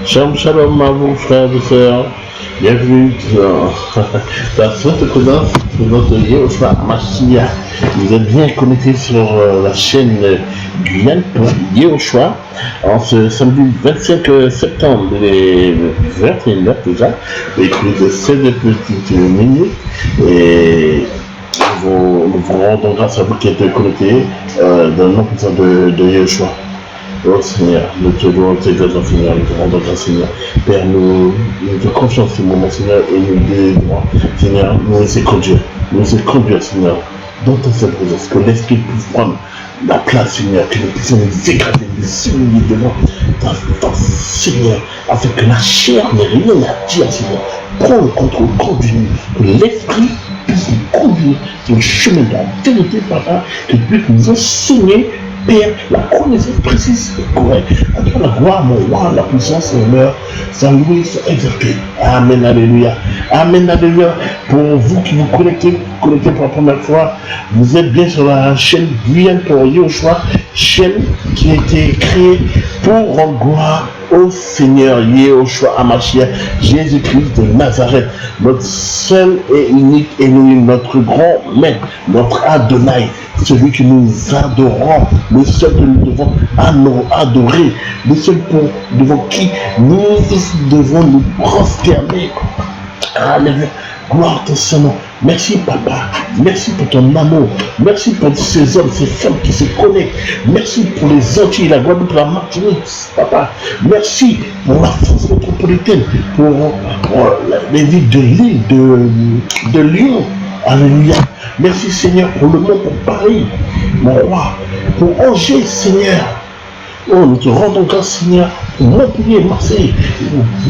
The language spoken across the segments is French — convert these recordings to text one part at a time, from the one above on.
Shalom, shalom à vous, frères et sœurs. Bienvenue dans la Sainte Connasse de notre Yehoshua Mashiach. Vous êtes bien connectés sur la chaîne Guyane pour Yehoshua en ce samedi 25 septembre, les 21h déjà, écoute de 16 petites minutes. Et nous vous rendons grâce à vous qui êtes connectés dans le nom puissant de Yehoshua. Oh Seigneur, nous te louons, te glorifions, Seigneur, nous te rendons grâce, Seigneur. Père, nous te confions ce moment, Seigneur, et nous délivrons, Seigneur, nous laisser conduire, Seigneur, dans ta sainte présence, que l'Esprit puisse prendre la place, Seigneur, que nous puissions nous écraser, nous humilier devant ta force, Seigneur, afin que la chair n'ait rien à dire, Seigneur. Prends le contrôle, conduis-nous, que l'Esprit puisse nous conduire sur le chemin de la vérité, Papa, que tu puisses nous enseigner, Père, la connaissance précise et correcte. À toi la gloire, mon roi, la puissance, l'honneur, sa louée, soit exaltée. Amen, alléluia. Amen, alléluia. Pour vous qui vous connectez pour la première fois, vous êtes bien sur la chaîne Guyane pour Yehoshua, chaîne qui a été créée pour rendre gloire au Seigneur Yehoshua Hamashiach, Jésus-Christ de Nazareth, notre seul et unique Elohim, notre grand maître, notre Adonai, celui que nous adorons, le seul que nous devons adorer, le seul devant qui nous devons nous prosterner. Alléluia. Gloire à ton Saint-Nom. Merci, Papa. Merci pour ton amour. Merci pour ces hommes, ces femmes qui se connectent. Merci pour les Antilles, la Guadeloupe, la Martinique, Papa. Merci pour la France métropolitaine, pour les villes de l'île de Lyon. Alléluia. Merci, Seigneur, pour le monde, pour Paris, mon roi, pour Angers, Seigneur. Oh, nous te rendons grâce, Seigneur, pour Montpellier, Marseille.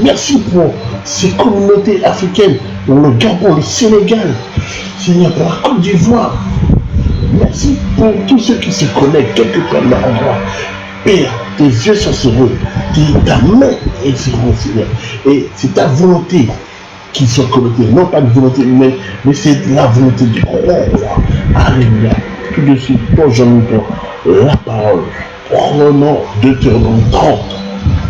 Merci pour ces communautés africaines, pour le Gabon, le Sénégal, Seigneur, pour la Côte d'Ivoire. Merci pour tous ceux qui se connectent, quelque part dans l'endroit. Père, tes yeux sont sur eux, ta main est sur eux, Seigneur. Et c'est ta volonté qui sont connectés, non pas de volonté humaine, mais c'est la volonté du roi. Alléluia. Tout de suite, plongeons-nous dans la parole. Prenons Deutéronome 30,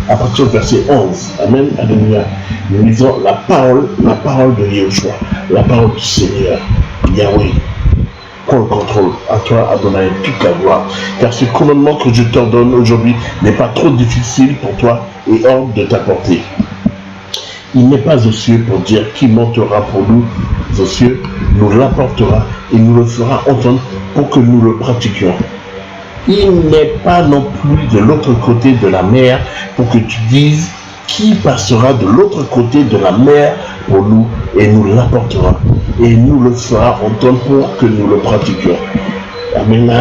à partir du verset 11. Amen. Alléluia. Nous lisons la parole de Yehoshua, la parole du Seigneur, Yahweh. Prends le contrôle, à toi, Adonai, toute la gloire. Car ce commandement que je t'ordonne aujourd'hui n'est pas trop difficile pour toi et hors de ta portée. Il n'est pas aux cieux pour dire qui montera pour nous aux cieux, nous l'apportera et nous le fera entendre pour que nous le pratiquions. Il n'est pas non plus de l'autre côté de la mer pour que tu dises qui passera de l'autre côté de la mer pour nous et nous l'apportera et nous le fera entendre pour que nous le pratiquions. Amen.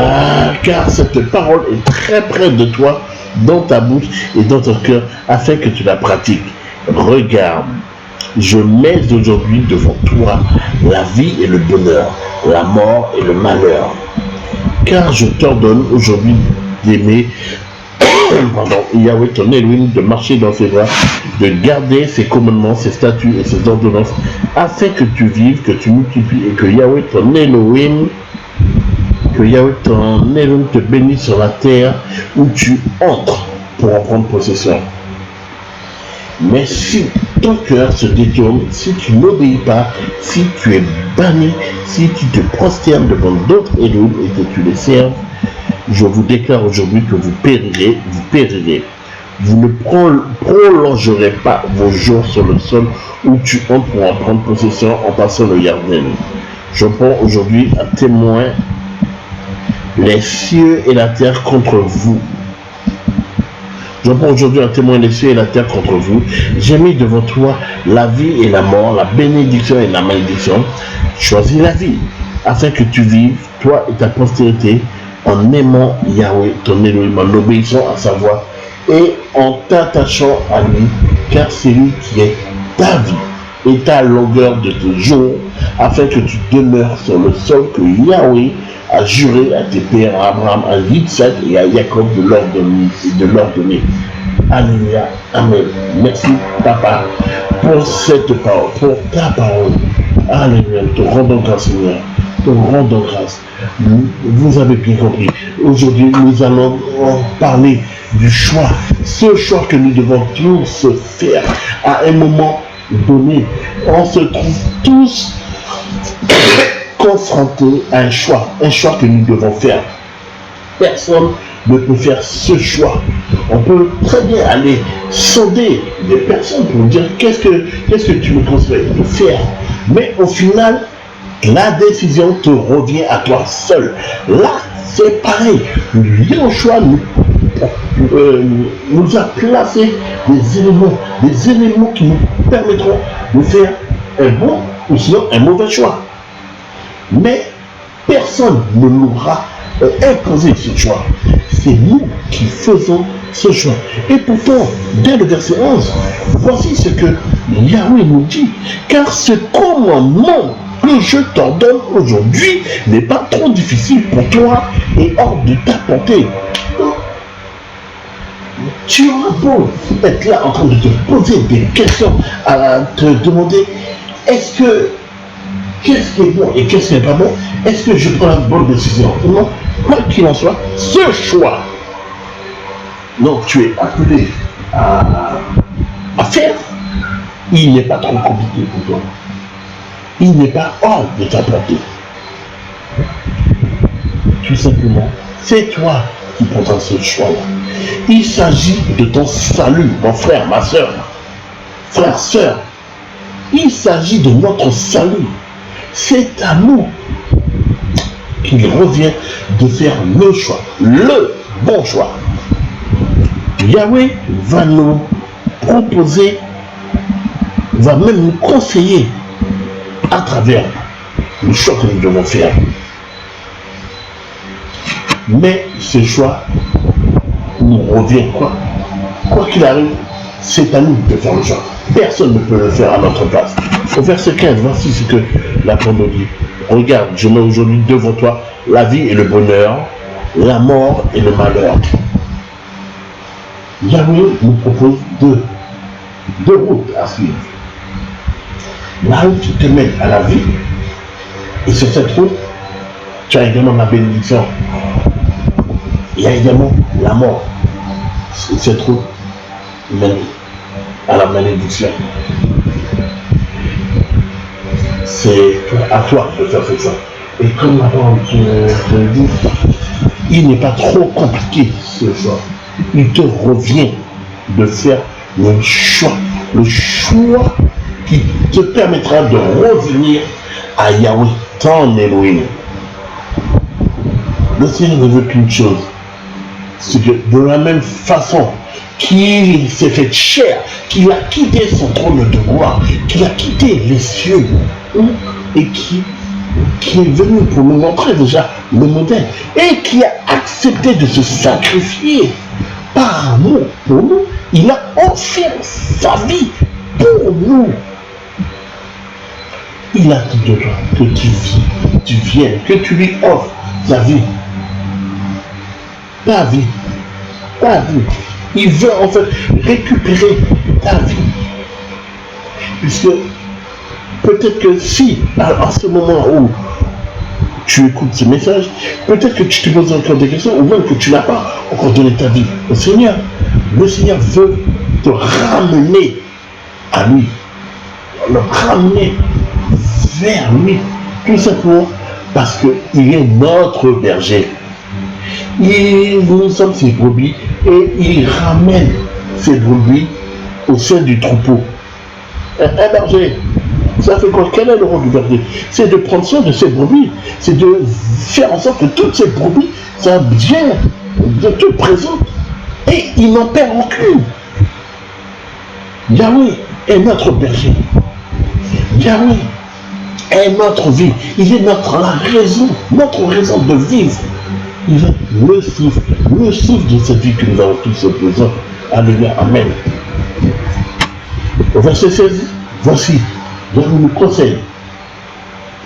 Car cette parole est très près de toi, dans ta bouche et dans ton cœur, afin que tu la pratiques. Regarde, je mets aujourd'hui devant toi la vie et le bonheur, la mort et le malheur. Car je t'ordonne aujourd'hui d'aimer Yahweh ton Elohim, de marcher dans ses voies, de garder ses commandements, ses statuts et ses ordonnances, afin que tu vives, que tu multiplies et que Yahweh ton Elohim te bénisse sur la terre où tu entres pour en prendre possession. Mais si ton cœur se détourne, si tu n'obéis pas, si tu es banni, si tu te prosternes devant d'autres Elohim et que tu les serves, je vous déclare aujourd'hui que vous périrez. Vous ne prolongerez pas vos jours sur le sol où tu entres pour en prendre possession en passant le Yarden. Je prends aujourd'hui à témoin les cieux et la terre contre vous. Je prends aujourd'hui un témoin les cieux et la terre contre vous. J'ai mis devant toi la vie et la mort, la bénédiction et la malédiction. Choisis la vie, afin que tu vives, toi et ta postérité, en aimant Yahweh, ton Elohim, en obéissant à sa voix et en t'attachant à lui, car c'est lui qui est ta vie et ta longueur de tes jours, afin que tu demeures sur le sol que Yahweh a juré à tes pères, à Abraham, à Yitzhak et à Jacob de leur donner. Alléluia. Amen. Merci, Papa, pour cette parole, pour ta parole. Alléluia. Te rendons grâce, Seigneur. te rendre grâce. Vous avez bien compris. Aujourd'hui, nous allons parler du choix. Ce choix que nous devons tous faire à un moment donné. On se trouve tous confrontés à un choix que nous devons faire. Personne ne peut faire ce choix. On peut très bien aller sonder des personnes pour dire qu'est-ce que tu me conseilles de faire. Mais au final, la décision te revient à toi seul. Là, c'est pareil. Le choix nous a placé des éléments qui nous permettront de faire un bon ou sinon un mauvais choix. Mais personne ne l'aura imposer ce choix. C'est nous qui faisons ce choix. Et pourtant, dès le verset 11, voici ce que Yahweh nous dit. Car ce commandement que je t'ordonne aujourd'hui n'est pas trop difficile pour toi et hors de ta portée. Tu auras beau être là en train de te poser des questions, à te demander qu'est-ce qui est bon et qu'est-ce qui n'est pas bon, est-ce que je prends la bonne décision? Non, quoi qu'il en soit, ce choix, donc tu es appelé à faire, il n'est pas trop compliqué pour toi. Il n'est pas hors de ta portée. Tout simplement, c'est toi qui prends ce choix-là. Il s'agit de ton salut, mon frère, ma soeur, frère, soeur. Il s'agit de notre salut. C'est à nous qu'il revient de faire le choix, le bon choix. Yahweh va nous proposer, va même nous conseiller à travers le choix que nous devons faire. Mais ce choix nous revient quoi qu'il arrive, c'est à nous de faire le choix. Personne ne peut le faire à notre place. Au verset 15, voici ce que l'apôtre dit. Regarde, je mets aujourd'hui devant toi la vie et le bonheur, la mort et le malheur. Yahweh nous propose deux routes à suivre. La route qui te mène à la vie, et sur cette route, tu as également la bénédiction. Il y a également la mort. Cette route mène à la malédiction. C'est à toi de faire ce choix. Et comme la parole te dit, il n'est pas trop compliqué ce choix. Il te revient de faire le choix qui te permettra de revenir à Yahweh, ton Elohim. Le Seigneur ne veut qu'une chose, c'est que de la même façon qu'il s'est fait chair, qu'il a quitté son trône de gloire, qu'il a quitté les cieux, et qui est venu pour nous montrer déjà le modèle, et qui a accepté de se sacrifier par amour pour nous. Il a offert sa vie pour nous. Il a dit de toi que tu viennes, que tu lui offres ta vie. Ta vie. Il veut en fait récupérer ta vie. Puisque peut-être que si, à ce moment où tu écoutes ce message, peut-être que tu te poses encore des questions, ou même que tu n'as pas encore donné ta vie au Seigneur. Le Seigneur veut te ramener à lui, le ramener vers lui, tout simplement parce qu'il est notre berger. Nous sommes ses brebis et il ramène ses brebis au sein du troupeau. Un berger, ça fait quoi? Quel est le rôle du berger? C'est de prendre soin de ses brebis, c'est de faire en sorte que toutes ces brebis soient bien de toutes présentes et il n'en perd aucune. Yahweh est notre berger. Yahweh est notre vie. Il est notre raison de vivre. Il est le souffle de cette vie que nous avons tous besoin. Alléluia, amen. Au verset 16, voici, Yahweh nous conseille.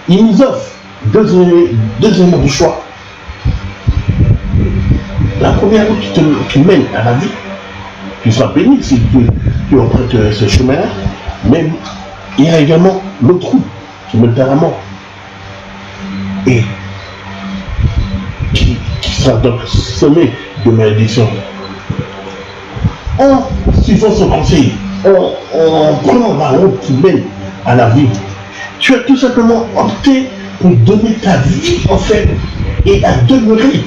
Il nous offre deux éléments de choix. La première route qui mène à la vie, tu sois béni si tu empruntes ce chemin-là, mais il y a également l'autre route qui mène à la mort. et qui sera donc semé de malédiction. En suivant son conseil, en prenant la route qui mène à la vie, tu as tout simplement opté pour donner ta vie en fait et à demeurer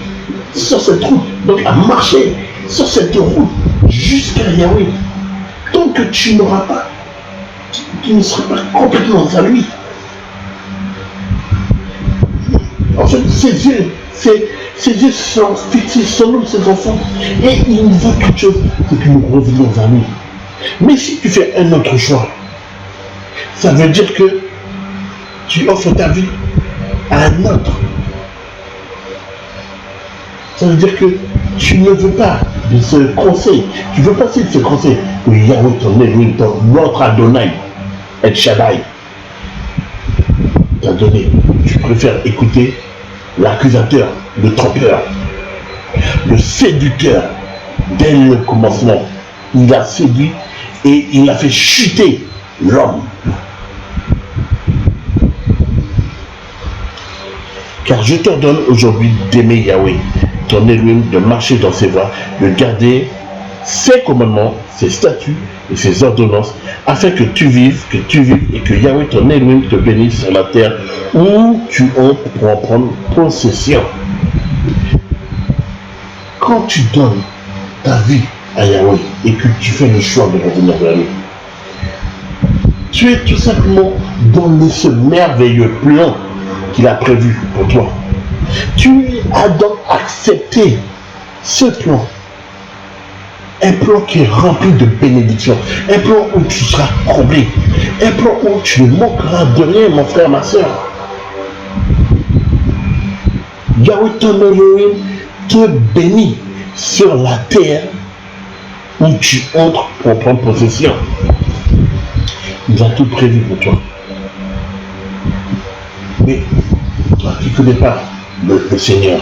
sur cette route, donc à marcher sur cette route jusqu'à Yahweh. Tant que tu n'auras pas, tu ne seras pas complètement à lui. En fait, ses yeux sont fixés sur nous, ses enfants, et il ne veut qu'une chose, c'est que nous revenions à lui. Mais si tu fais un autre choix, ça veut dire que tu offres ta vie à un autre. Ça veut dire que tu ne veux pas de ce conseil, tu veux passer de ce conseil que Yahweh ton Elohim, notre Adonai, El Shaddai, t'a donné. Tu préfères écouter l'accusateur, le trompeur, le séducteur. Dès le commencement, il a séduit et il a fait chuter l'homme. Car je t'ordonne aujourd'hui d'aimer Yahweh, ton Elohim, de marcher dans ses voies, de garder ses commandements, ses statuts et ses ordonnances, afin que tu vives et que Yahweh, ton Elohim, te bénisse sur la terre où tu entres pour en prendre possession. Quand tu donnes ta vie à Yahweh et que tu fais le choix de revenir vers lui, tu es tout simplement dans ce merveilleux plan qu'il a prévu pour toi. Tu as donc accepté ce plan. Un plan qui est rempli de bénédictions. Un plan où tu seras comblé. Un plan où tu ne manqueras de rien, mon frère, ma soeur. Yahweh ton Elohim te bénit sur la terre où tu entres pour prendre possession. Il a tout prévu pour toi. Mais toi qui ne connais pas le Seigneur,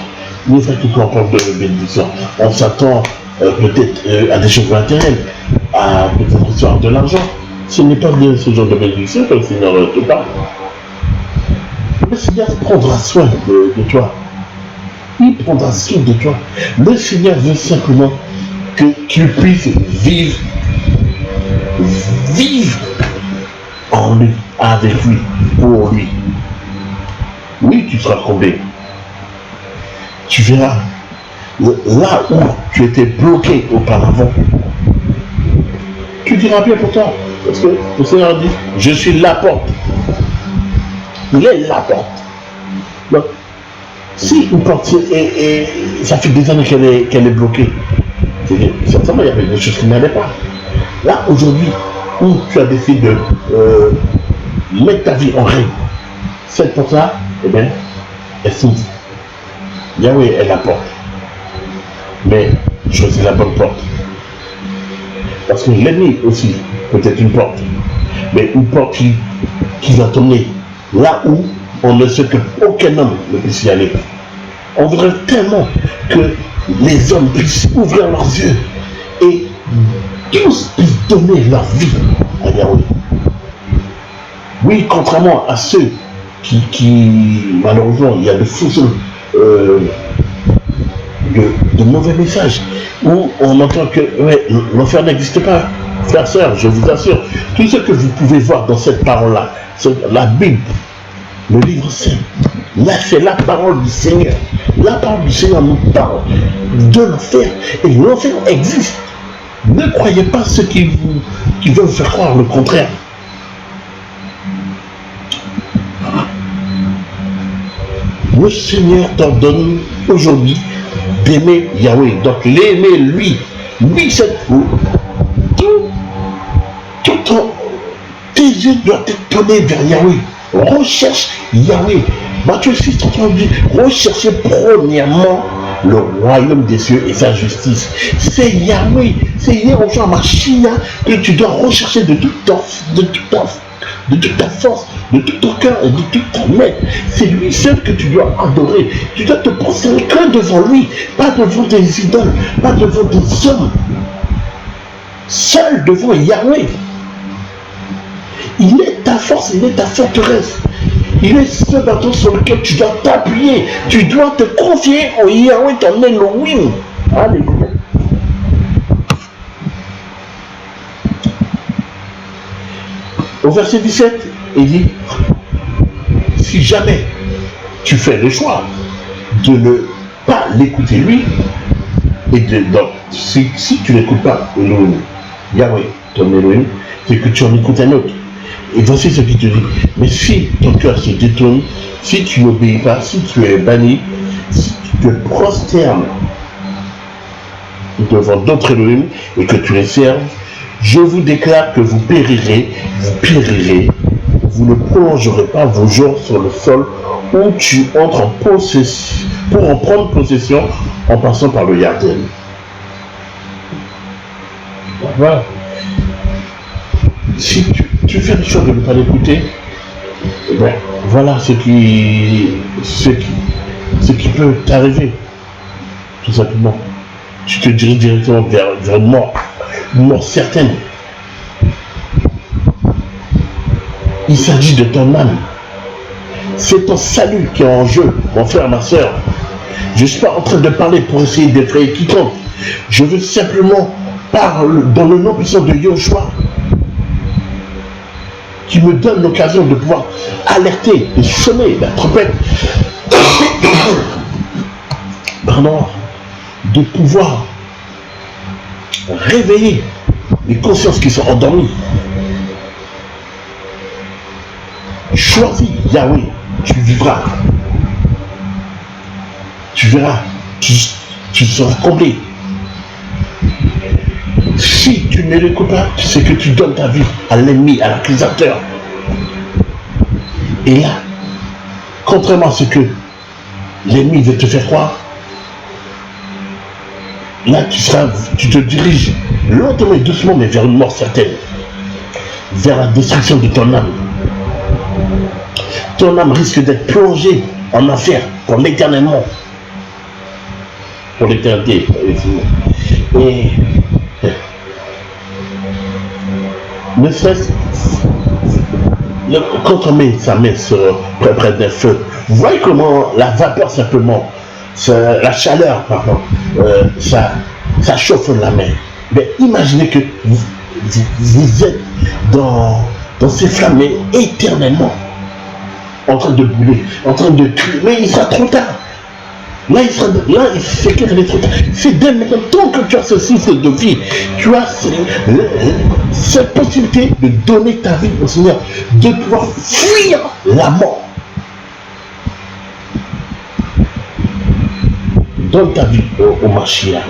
il faut que tu en parles de bénédiction. On s'attend peut-être à des choses matérielles, à peut-être recevoir de l'argent. Ce n'est pas de ce genre de bénédiction que le Seigneur te parle. Le Seigneur prendra soin de toi. Il prendra soin de toi. Le Seigneur veut simplement que tu puisses vivre en lui, avec lui, pour lui. Oui, tu seras comblé. Tu verras, là où tu étais bloqué auparavant, tu diras bien pour toi. Parce que le Seigneur dit, je suis la porte. Il est la porte. Donc, si une porte, et ça fait des années qu'elle est bloquée, c'est-à-dire, certainement il y avait des choses qui n'allaient pas. Là, aujourd'hui, où tu as décidé de mettre ta vie en règle, cette porte-là, eh bien, elle s'ouvre. Yahweh est la porte. Mais choisis la bonne porte. Parce que l'ennemi aussi peut être une porte. Mais une porte qui va t'emmener là où on ne sait qu'aucun homme ne puisse y aller. On voudrait tellement que les hommes puissent ouvrir leurs yeux et tous puissent donner leur vie à Yahweh. Oui, contrairement à ceux qui malheureusement, il y a de faux de mauvais messages où on entend que ouais, l'enfer n'existe pas. Frères, sœurs, je vous assure, tout ce que vous pouvez voir dans cette parole-là, la Bible, le livre saint, là c'est la parole du Seigneur. La parole du Seigneur nous parle de l'enfer. Et l'enfer existe. Ne croyez pas ceux qui veulent vous faire croire le contraire. Le Seigneur t'ordonne aujourd'hui d'aimer Yahweh. Donc l'aimer lui. Lui, c'est tes yeux doivent être tournés vers Yahweh. Recherche Yahweh. Matthieu 6, 31 dit, recherchez premièrement le royaume des cieux et sa justice. C'est Yahweh, c'est Yehoshua Mashiach que tu dois rechercher de toute ta force, de tout ton cœur et de toute ton être. C'est lui seul que tu dois adorer. Tu dois te poser que devant lui, pas devant des idoles, pas devant des hommes. Seul devant Yahweh. Il est ta force, il est ta forteresse. Il est ce bâton sur lequel tu dois t'appuyer. Tu dois te confier en Yahweh, ton Elohim. Alléluia. Au verset 17, il dit, si jamais tu fais le choix de ne pas l'écouter lui, et donc, si tu n'écoutes pas Elohim, Yahweh, ton Elohim, c'est que tu en écoutes un autre. Et voici ce qu'il te dit. Mais si ton cœur se détourne, si tu n'obéis pas, si tu es banni, si tu te prosternes devant d'autres Elohim et que tu les serves, je vous déclare que vous périrez, vous ne prolongerez pas vos jours sur le sol où tu entres en possession, pour en prendre possession en passant par le Yarden. Voilà. Si tu fais le choix de ne pas l'écouter, ben, voilà ce qui peut t'arriver, tout simplement. Tu te diriges directement vers une mort certaine. Il s'agit de ton âme. C'est ton salut qui est en jeu, mon frère, ma soeur. Je ne suis pas en train de parler pour essayer d'effrayer quiconque. Je veux simplement parler dans le nom puissant de Yahushua, qui me donne l'occasion de pouvoir alerter et sonner la trompette. Pardon, de pouvoir réveiller les consciences qui sont endormies. Choisis Yahweh, tu vivras. Tu verras, tu seras comblé. Si tu ne l'écoutes pas, c'est que tu donnes ta vie à l'ennemi, à l'accusateur. Et là, contrairement à ce que l'ennemi veut te faire croire, là tu te diriges lentement et doucement, mais vers une mort certaine, vers la destruction de ton âme. Ton âme risque d'être plongée en enfer pour l'éternellement. Pour l'éternité. Et ne serait-ce quand on met sa main près d'un feu, vous voyez comment la vapeur simplement, la chaleur, pardon, ça chauffe la main. Mais imaginez que vous êtes dans ces flammes éternellement, en train de brûler, en train de crier, mais il sera trop tard. Là, c'est clair, il est trop tard. C'est dès maintenant, tant que tu as ce souffle de vie, tu as cette possibilité de donner ta vie au Seigneur, de pouvoir fuir la mort. Donne ta vie au Mashiach.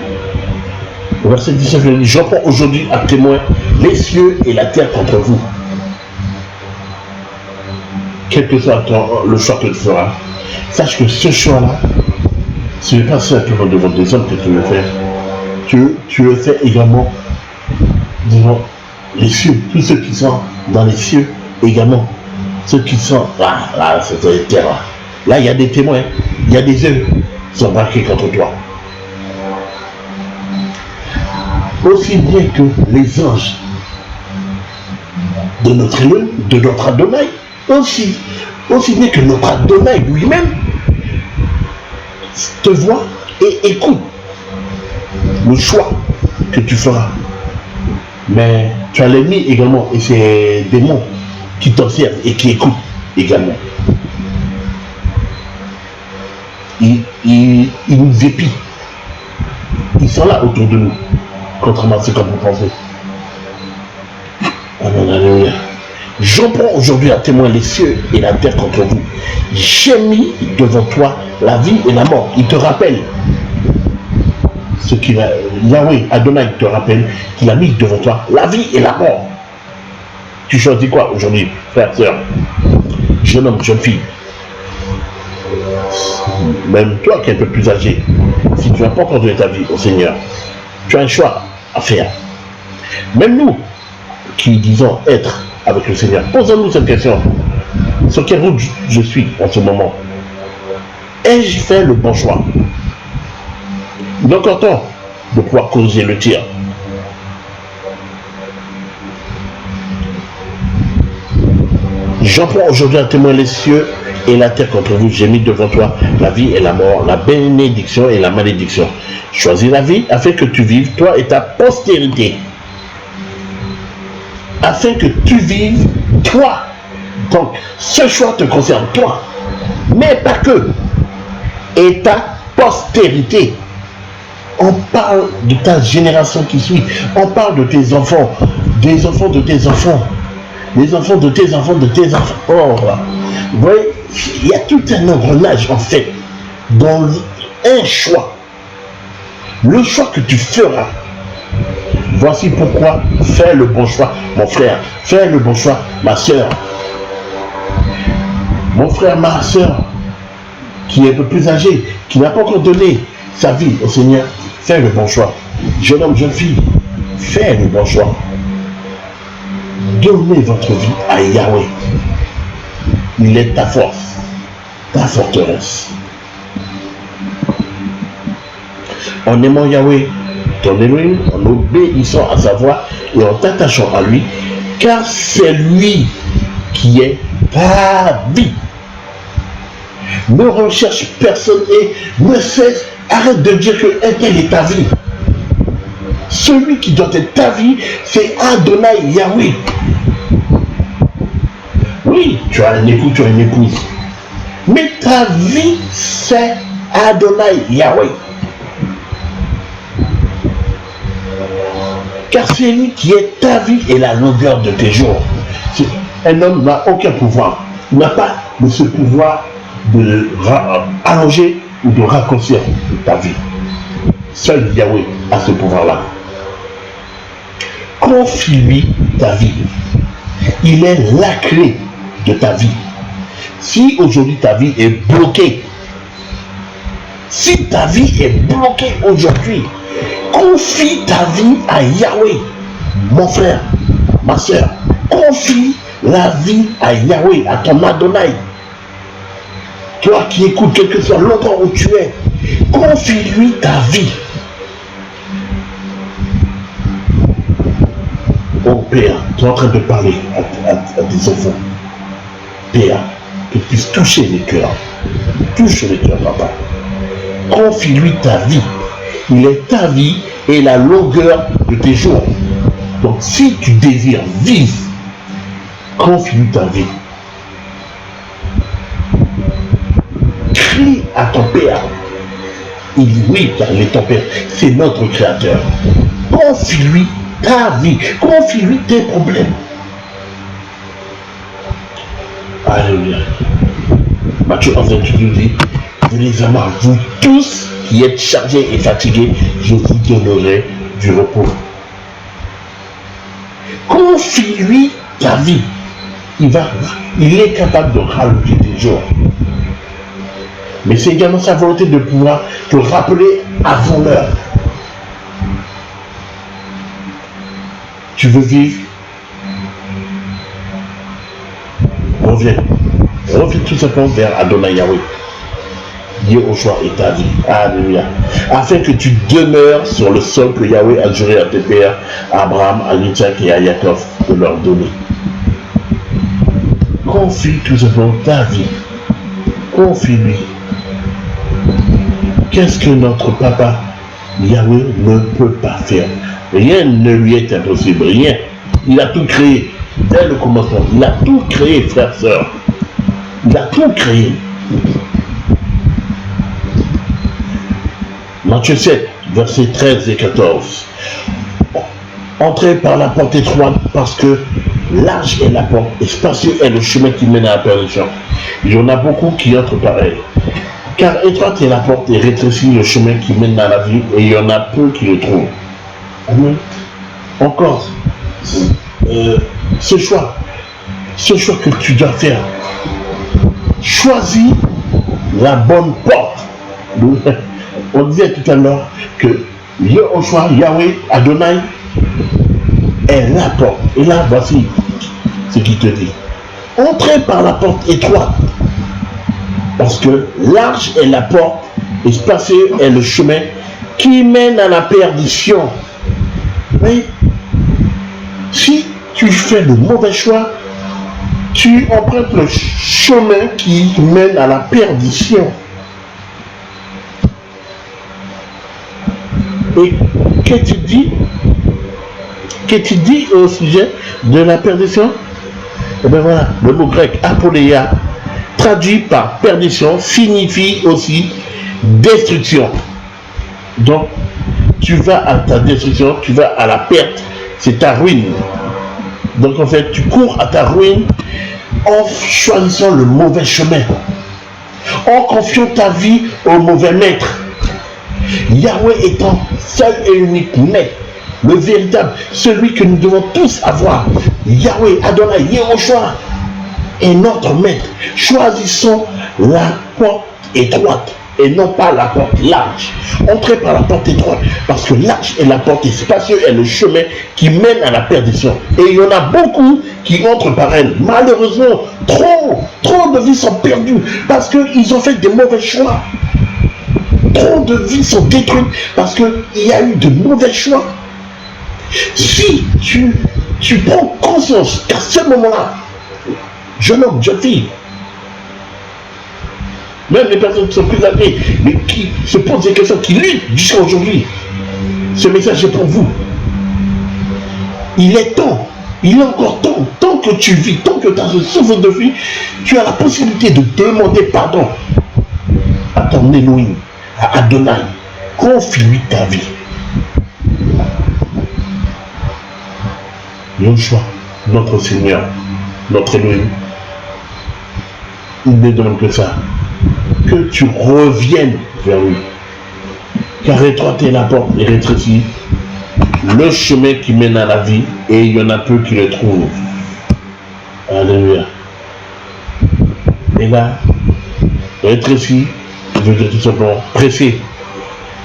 Au verset 19, il dit, j'en prends aujourd'hui à témoin les cieux et la terre contre vous. Quel que soit le choix que tu feras, sache que ce choix-là, ce n'est pas simplement devant des hommes que tu le fais. Tu le fais également devant les cieux, tous ceux qui sont dans les cieux également. Ceux qui sont là, c'est dans les terres. Là, il y a des témoins, il y a des yeux qui sont braqués contre toi. Aussi bien que les anges de notre Elohim, de notre Adonai, aussi bien que notre Adonai lui-même, te voit et écoute le choix que tu feras. Mais tu as l'ennemi également et ces démons qui t'observent et qui écoutent également. Ils nous épient. Ils sont là autour de nous, contrairement à ce que vous pensez. Amen, alléluia. J'en prends aujourd'hui à témoin les cieux et la terre contre vous. J'ai mis devant toi la vie et la mort. Il te rappelle ce qu'il a. Yahweh, Adonai te rappelle qu'il a mis devant toi la vie et la mort. Tu choisis quoi aujourd'hui, frère, sœur, jeune homme, jeune fille? Même toi qui es un peu plus âgé, si tu n'as pas encore donné ta vie au Seigneur, tu as un choix à faire. Même nous qui disons être avec le Seigneur, posons-nous cette question. Sur quelle route je suis en ce moment? Ai-je fait le bon choix? Il est encore temps de pouvoir corriger le tir. J'emploie aujourd'hui à témoin les cieux et la terre contre vous. J'ai mis devant toi la vie et la mort, la bénédiction et la malédiction. Choisis la vie afin que tu vives, toi et ta postérité. Afin que tu vives, toi. Donc, ce choix te concerne toi, mais pas que. Et ta postérité. On parle de ta génération qui suit. On parle de tes enfants, des enfants de tes enfants, les enfants de tes enfants, de tes enfants. Oh, vous voyez, il y a tout un engrenage en fait, dans un choix. Le choix que tu feras. Voici pourquoi fais le bon choix, mon frère. Fais le bon choix, ma soeur. Mon frère, ma soeur, qui est un peu plus âgé, qui n'a pas encore donné sa vie au Seigneur, fais le bon choix. Jeune homme, jeune fille, fais le bon choix. Donnez votre vie à Yahweh. Il est ta force, ta forteresse. En aimant Yahweh, ton Elohim, en obéissant à sa voix et en t'attachant à lui, car c'est lui qui est ta vie. Ne recherche personne et ne cesse, arrête de dire que tel est ta vie. Celui qui doit être ta vie, c'est Adonai Yahweh. Oui, tu as un époux, tu as une épouse. Mais ta vie, c'est Adonai Yahweh. Car c'est lui qui est ta vie et la longueur de tes jours. Un homme n'a aucun pouvoir. Il n'a pas de ce pouvoir de allonger ou de raccourcir ta vie. Seul Yahweh a ce pouvoir-là. Confie-lui ta vie. Il est la clé de ta vie. Si aujourd'hui ta vie est bloquée, si ta vie est bloquée aujourd'hui, confie ta vie à Yahweh. Mon frère, ma soeur, confie la vie à Yahweh, à ton Adonai. Toi qui écoutes, quel que soit l'endroit où tu es, confie-lui ta vie. Oh Père, tu es en train de parler à tes enfants. Père, que tu puisses toucher les cœurs. Touche les cœurs, papa. Confie-lui ta vie. Il est ta vie et la longueur de tes jours. Donc si tu désires vivre, confie-lui ta vie. Crie à ton Père. Il dit oui, car il est ton Père. C'est notre Créateur. Confie-lui ta vie. Confie-lui tes problèmes. Alléluia. Matthieu 11, tu nous dis, venez à moi, vous tous qui êtes chargés et fatigués, je vous donnerai du repos. Confie-lui ta vie. Il est capable de rallonger tes jours. Mais c'est également sa volonté de pouvoir te rappeler avant l'heure. Tu veux vivre? Reviens tout simplement vers Adonai Yahweh. Yehoshua est ta vie. Alléluia. Afin que tu demeures sur le sol que Yahweh a juré à tes pères, à Abraham, à Isaac et à Jacob de leur donner. Confie tout simplement ta vie. Confie-lui. Qu'est-ce que notre papa Yahweh ne peut pas faire? Rien ne lui est impossible. Rien. Il a tout créé. Dès le commencement, il a tout créé, frères, sœurs. Il a tout créé. Matthieu 7, versets 13 et 14. Entrez par la porte étroite parce que large est la porte et spacieux est le chemin qui mène à la perdition. Il y en a beaucoup qui entrent par elle. Car étroite est la porte et rétréci le chemin qui mène à la vie et il y en a peu qui le trouvent. Amen. Encore, ce choix que tu dois faire, choisis la bonne porte. On disait tout à l'heure que Yehoshua, Yahweh, Adonai est la porte. Et là, voici ce qu'il te dit. Entrez par la porte étroite. Parce que large est la porte et spacieux est le chemin qui mène à la perdition. Mais si tu fais le mauvais choix, tu empruntes le chemin qui mène à la perdition. Et qu'est-ce que tu dis au sujet de la perdition? Eh bien voilà, le mot grec apoléia, traduit par perdition, signifie aussi destruction. Donc, tu vas à ta destruction, tu vas à la perte, c'est ta ruine. Donc en fait, tu cours à ta ruine en choisissant le mauvais chemin, en confiant ta vie au mauvais maître. Yahweh étant seul et unique maître, le véritable, celui que nous devons tous avoir. Yahweh, Adonai, Yehoshua est notre maître. Choisissons la porte étroite et non pas la porte large. Entrez par la porte étroite, parce que large est la porte et spacieux est le chemin qui mène à la perdition. Et il y en a beaucoup qui entrent par elle. Malheureusement, trop de vies sont perdues parce qu'ils ont fait des mauvais choix. Trop de vies sont détruites parce qu'il y a eu de mauvais choix. Si tu prends conscience qu'à ce moment-là, jeune homme, jeune fille, même les personnes qui sont plus âgées, mais qui se posent des questions, qui luttent jusqu'à aujourd'hui, ce message est pour vous. Il est temps, il est encore temps, tant que tu vis, tant que tu as ce souffle de vie, tu as la possibilité de demander pardon à ton Elohim, à Adonai. Confie-lui ta vie. Yehoshua, notre Seigneur, notre Elohim, il ne demande que ça, que tu reviennes vers lui. Car étroite est la porte et rétrécie le chemin qui mène à la vie, et il y en a peu qui le trouvent. Alléluia. Et là, rétréci veut dire tout simplement pressé,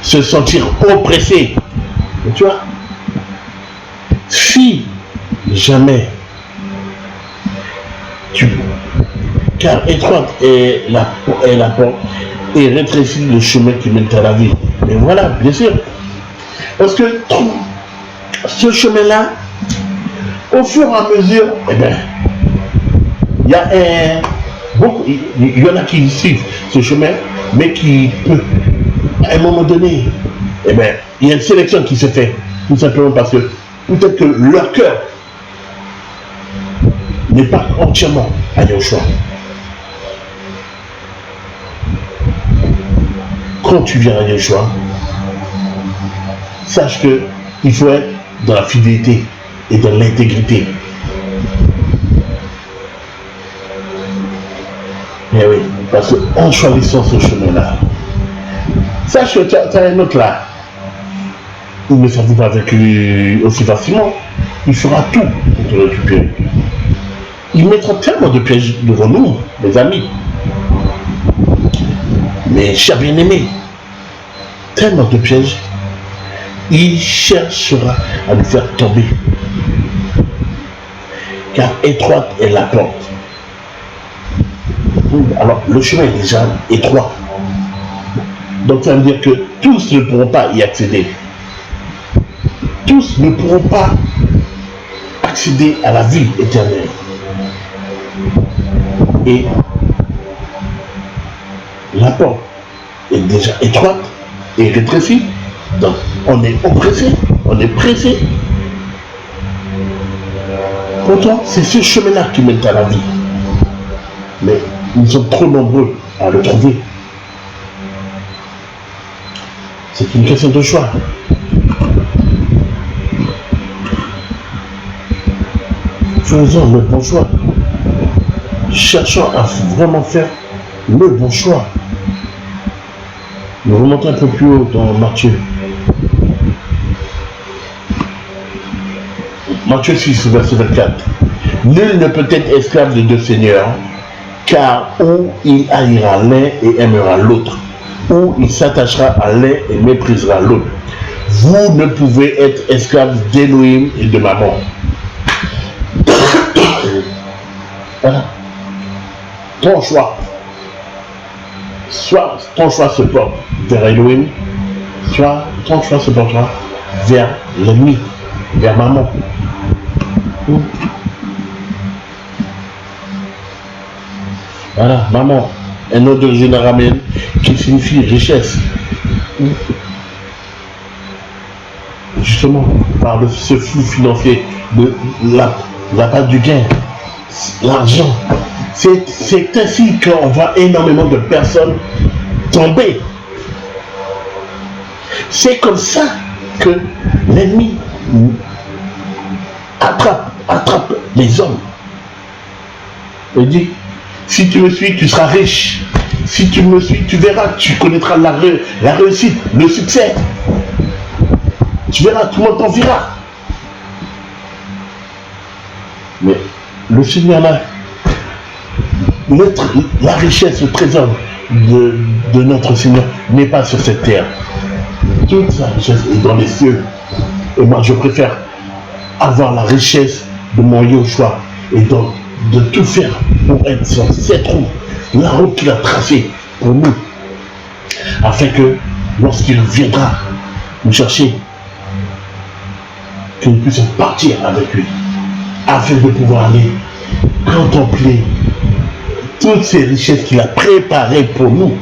se sentir oppressé. Et tu vois, si jamais car étroite est la porte et rétrécit le chemin qui mène à la vie. Et voilà, bien sûr. Parce que ce chemin-là, au fur et à mesure, eh bien, il y en a qui suivent ce chemin, mais qui peut, à un moment donné, eh bien, il y a une sélection qui se fait, tout simplement parce que peut-être que leur cœur n'est pas entièrement à Yehoshua. Quand tu viens à Yehoshua, sache qu'il faut être dans la fidélité et dans l'intégrité. Mais oui, parce qu'en choisissant ce chemin-là, sache que tu as un autre là. Il ne s'en pas vaincu aussi facilement. Il fera tout pour te récupérer. Il mettra tellement de pièges devant nous, mes amis. Mais cher bien-aimé, tellement de pièges, il cherchera à nous faire tomber. Car étroite est la porte. Alors, le chemin est déjà étroit. Donc, ça veut dire que tous ne pourront pas y accéder. Tous ne pourront pas accéder à la vie éternelle. Et la porte est déjà étroite et rétrécie. Donc, on est oppressé, on est pressé. Pourtant, c'est ce chemin-là qui mène à la vie. Mais nous sommes trop nombreux à le trouver. C'est une question de choix. Faisons le bon choix. Cherchons à vraiment faire le bon choix. Nous remontons un peu plus haut dans Matthieu. Matthieu 6, verset 24. Nul ne peut être esclave de deux seigneurs, car ou il haïra l'un et aimera l'autre, ou il s'attachera à l'un et méprisera l'autre. Vous ne pouvez être esclave d'Élohim et de Mammon. Voilà. Ton choix. Soit ton choix se porte vers Elohim, soit ton choix se portera vers l'ennemi, vers Mammon. Voilà, maman, un nom d'origine araméenne qui signifie richesse. Justement, par ce flux financier de la part du gain, l'argent. C'est ainsi qu'on voit énormément de personnes tomber. C'est comme ça que l'ennemi attrape les hommes. Il dit, si tu me suis, tu seras riche. Si tu me suis, tu verras, tu connaîtras la réussite, le succès. Tu verras, tout le monde t'enviera. Mais le Seigneur là, la richesse, le trésor de notre Seigneur n'est pas sur cette terre. Toute sa richesse est dans les cieux. Et moi, je préfère avoir la richesse de mon Yahushua et de tout faire pour être sur cette route, la route qu'il a tracée pour nous, afin que lorsqu'il viendra nous chercher, que nous puissions partir avec lui, afin de pouvoir aller contempler toutes ces richesses qu'il a préparées pour nous.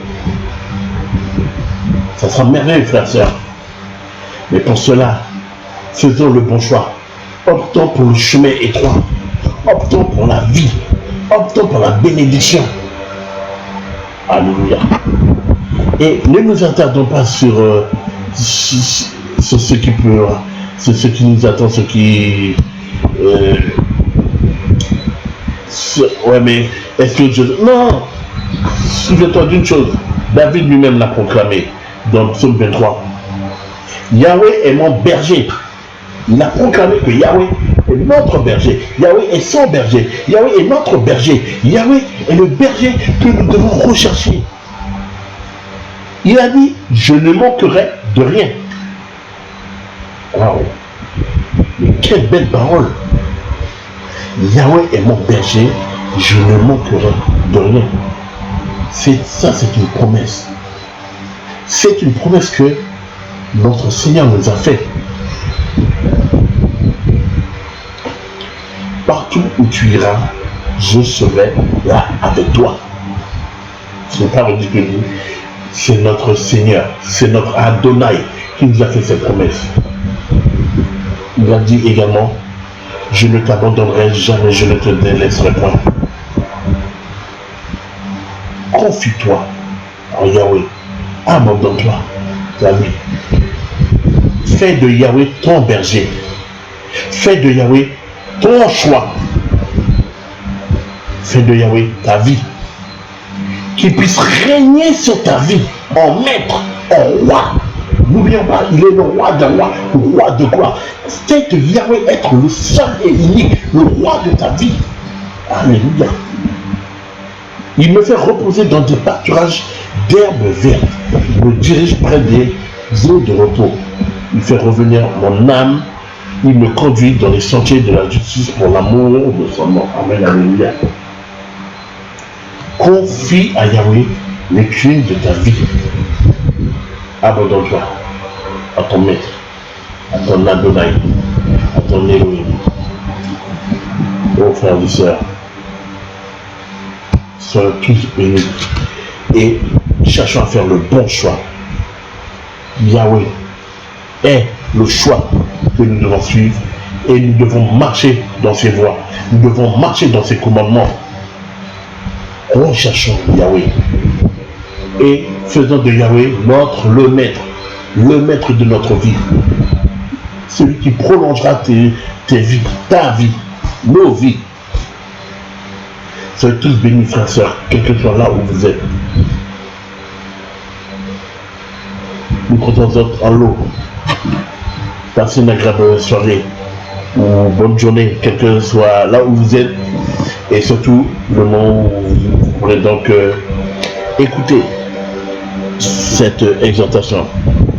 Ça sera merveilleux, frères et sœurs. Mais pour cela, faisons le bon choix. Optons pour le chemin étroit. Optons pour la vie. Optons pour la bénédiction. Alléluia. Et ne nous attardons pas sur ce qui peut, sur ce qui nous attend, ce qui... ouais, mais est-ce que je... Non. Souviens-toi d'une chose. David lui-même l'a proclamé dans le psaume 23. Yahweh est mon berger. Il a proclamé que Yahweh est notre berger. Yahweh est son berger. Yahweh est notre berger. Yahweh est le berger que nous devons rechercher. Il a dit, je ne manquerai de rien. Waouh. Mais quelle belle parole. Yahweh est mon berger, je ne manquerai de rien. Ça, c'est une promesse. C'est une promesse que notre Seigneur nous a faite. Partout où tu iras, je serai là avec toi. Ce n'est pas ridicule. C'est notre Seigneur, c'est notre Adonai qui nous a fait cette promesse. Il a dit également, je ne t'abandonnerai jamais, je ne te délaisserai point. Confie-toi en Yahweh. Abandonne-toi à lui. Fais de Yahweh ton berger. Fais de Yahweh ton choix. Fais de Yahweh ta vie. Qu'il puisse régner sur ta vie en maître, en roi. N'oublions pas, il est le roi d'un roi, le roi de gloire. Fais de Yahweh être le seul et unique, le roi de ta vie. Alléluia. Il me fait reposer dans des pâturages d'herbes vertes. Il me dirige près des eaux de repos. Il fait revenir mon âme. Il me conduit dans les sentiers de la justice pour l'amour de son nom. Amen. Alléluia. Confie à Yahweh les clés de ta vie. Abandonne-toi à ton maître, à ton Adonai, à ton Elohim. Oh frères et sœurs, soyons tous bénis et cherchons à faire le bon choix. Yahweh est le choix que nous devons suivre et nous devons marcher dans ses voies. Nous devons marcher dans ses commandements. Recherchons Yahweh et faisons de Yahweh le maître de notre vie, celui qui prolongera tes vies, ta vie, nos vies. Soyez tous bénis, frères et sœurs, quel que soit là où vous êtes. Nous comptons en l'eau. Passez une agréable soirée ou bonne journée, quel que soit là où vous êtes, et surtout le moment où vous pourrez donc écouter cette exhortation.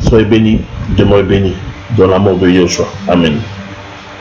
Soyez bénis, demeurez bénis dans l'amour de Yahushua. Amen.